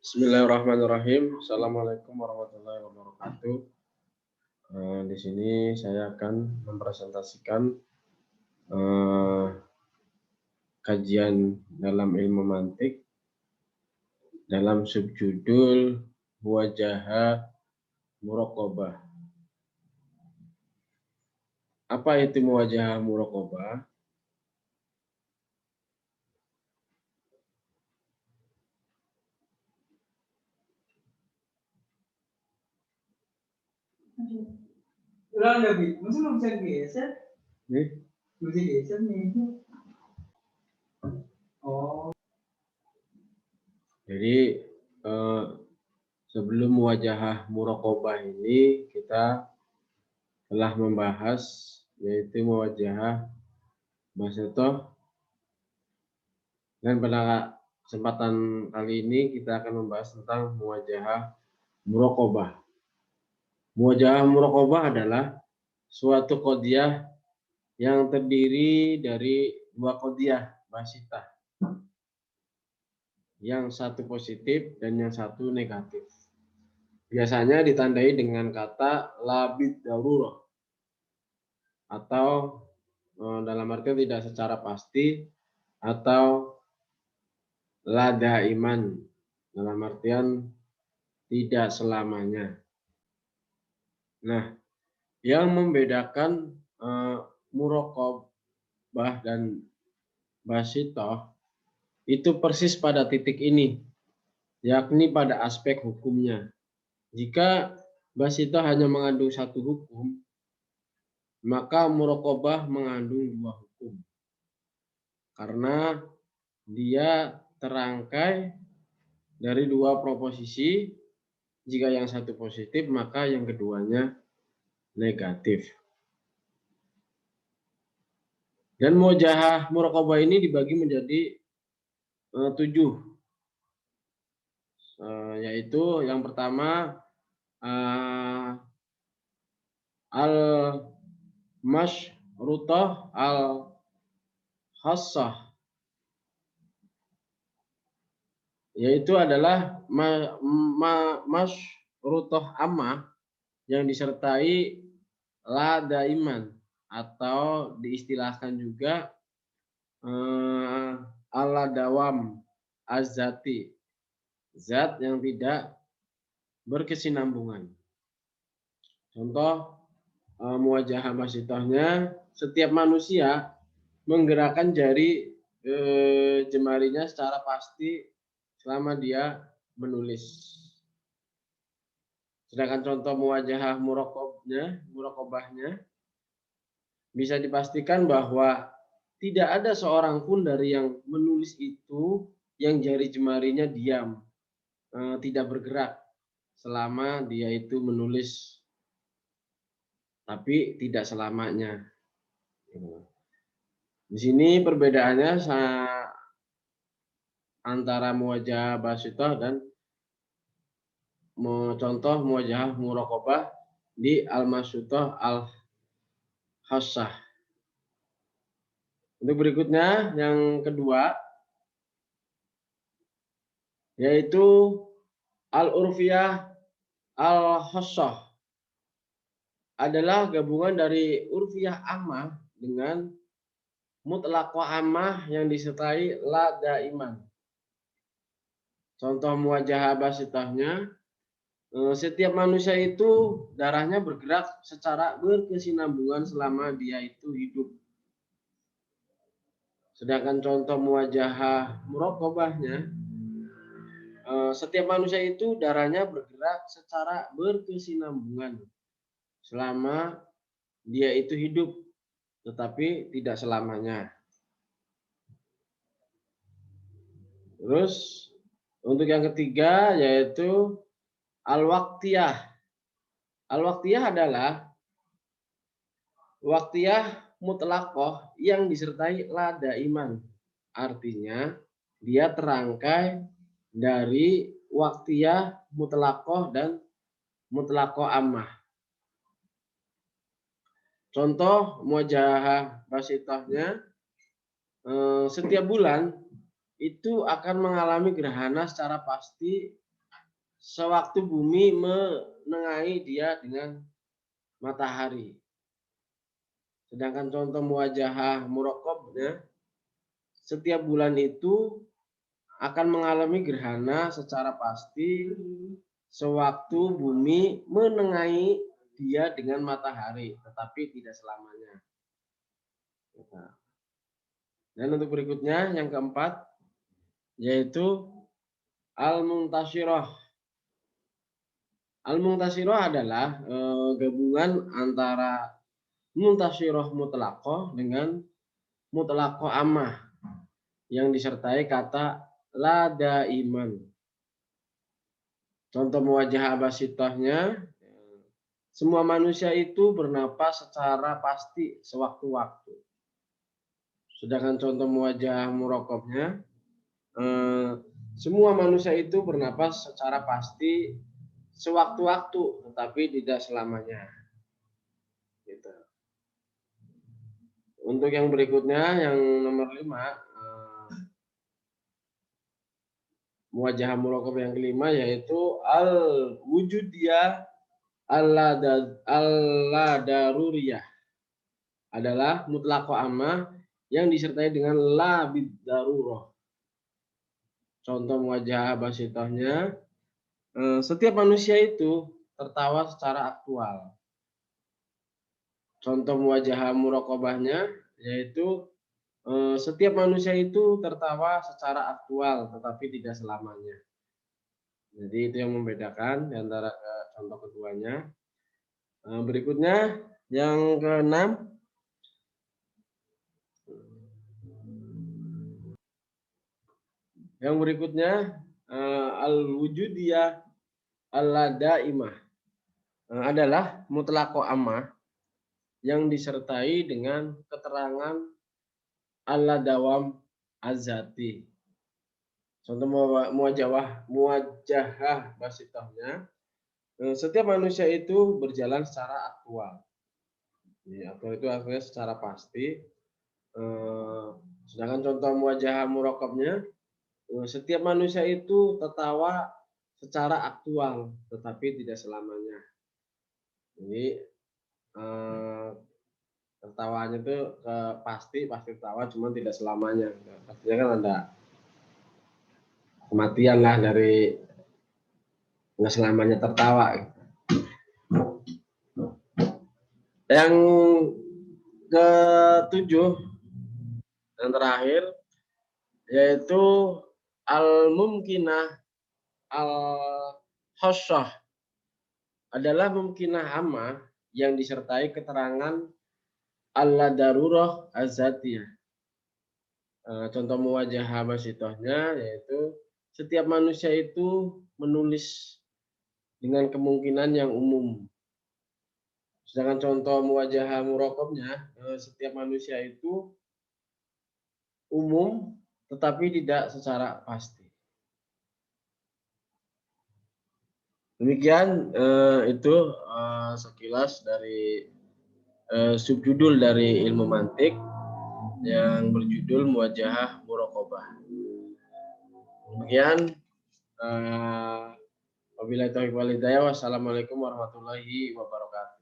Bismillahirrahmanirrahim. Assalamualaikum warahmatullahi wabarakatuh. Di sini saya akan mempresentasikan kajian dalam ilmu mantik dalam subjudul Muwajaha Muraqabah. Apa itu Muwajaha Muraqabah? Ulang lagi, masih belum bisa geser? Nih. Bisa geser nih. Oh. Jadi sebelum Muwajahah Muraqabah ini kita telah membahas yaitu Muwajahah Basitoh, dan pada kesempatan kali ini kita akan membahas tentang Muwajahah Muraqabah. Muwajahah Muraqabah adalah suatu qadiyah yang terdiri dari dua qadiyah basitah, yang satu positif dan yang satu negatif. Biasanya ditandai dengan kata labid darurah, atau dalam artian tidak secara pasti, atau lada iman dalam artian tidak selamanya. Nah, yang membedakan muraqabah dan basitoh itu persis pada titik ini, yakni pada aspek hukumnya. Jika basitoh hanya mengandung satu hukum, maka muraqabah mengandung dua hukum, karena dia terangkai dari dua proposisi. Jika yang satu positif, maka yang keduanya negatif. Dan Muwajahah Muraqabah ini dibagi menjadi 7, yaitu yang pertama al-masyrutah al-khassah, yaitu adalah masyrutah ammah yang disertai la daiman, atau diistilahkan juga ala dawam azati, zat yang tidak berkesinambungan. Contoh muwajahah basitohnya, setiap manusia menggerakkan jari jemarinya secara pasti selama dia menulis. Sedangkan contoh muwajahah muraqabahnya bisa dipastikan bahwa tidak ada seorang pun dari yang menulis itu yang jari jemarinya diam, tidak bergerak selama dia itu menulis, tapi tidak selamanya. Di sini perbedaannya antara muwajahah basitoh dan contoh muwajahah muraqabah di al-masyrutah al-khassah. Untuk berikutnya, yang kedua, yaitu al-urfiyah al-khassah, adalah gabungan dari urfiyah ammah dengan mutlaqah ammah yang disertai la daiman. Contoh muwajahah basitohnya, setiap manusia itu darahnya bergerak secara berkesinambungan selama dia itu hidup. Sedangkan contoh muwajahah muraqabahnya, setiap manusia itu darahnya bergerak secara berkesinambungan selama dia itu hidup, tetapi tidak selamanya. Terus untuk yang ketiga, yaitu al-waqtiyah. Al-waqtiyah adalah waqtiyah mutlaqah yang disertai la daiman. Artinya dia terangkai dari waqtiyah mutlaqah dan mutlaqah ammah. Contoh muwajahah basitohnya, setiap bulan itu akan mengalami gerhana secara pasti sewaktu bumi menengahi dia dengan matahari. Sedangkan contoh muwajahah muraqabnya, setiap bulan itu akan mengalami gerhana secara pasti sewaktu bumi menengahi dia dengan matahari, tetapi tidak selamanya. Dan untuk berikutnya yang keempat yaitu al-muntashirah. Al-muntashirah adalah gabungan antara muntashirah mutlaqah dengan mutlaqah ammah yang disertai kata la daiman. Contoh muwajahah basitahnya, semua manusia itu bernapas secara pasti sewaktu-waktu. Sedangkan contoh muwajahah muraqabnya, semua manusia itu bernapas secara pasti sewaktu-waktu, tetapi tidak selamanya. Gitu. Untuk yang berikutnya, yang nomor 5, muwajahah muraqabah yang kelima yaitu al-wujudiyah al-daruriyah adalah mutlaqah ammah yang disertai dengan la bid-darurah. Contoh muwajahah basitahnya, setiap manusia itu tertawa secara aktual. Contoh muwajahah muraqabahnya yaitu setiap manusia itu tertawa secara aktual tetapi tidak selamanya. Jadi itu yang membedakan di antara contoh keduanya. Berikutnya yang keenam, yang berikutnya al-wujudiyah al-daimah adalah mutlaqah ammah yang disertai dengan keterangan al-dawam az-zati. Contoh muwajahah basitahnya, setiap manusia itu berjalan secara aktual. Jadi, aktual itu artinya secara pasti. Sedangkan contoh muwajahah muraqabnya, setiap manusia itu tertawa secara aktual, tetapi tidak selamanya. Jadi tertawanya itu pasti tertawa, cuma tidak selamanya. Artinya kan ada kematian lah dari nggak selamanya tertawa. Yang ketujuh, yang terakhir, yaitu al-mumkinah al-khassah adalah mumkinah ammah yang disertai keterangan al-darurah az-zatiyah. Contoh muwajahah basitahnya yaitu setiap manusia itu menulis dengan kemungkinan yang umum. Sedangkan contoh muwajahah muraqabnya, setiap manusia itu umum tetapi tidak secara pasti. Demikian itu sekilas dari subjudul dari ilmu mantik yang berjudul muwajahah muraqabah. Demikian wabillahi taufiq wal hidayah. Wassalamualaikum warahmatullahi wabarakatuh.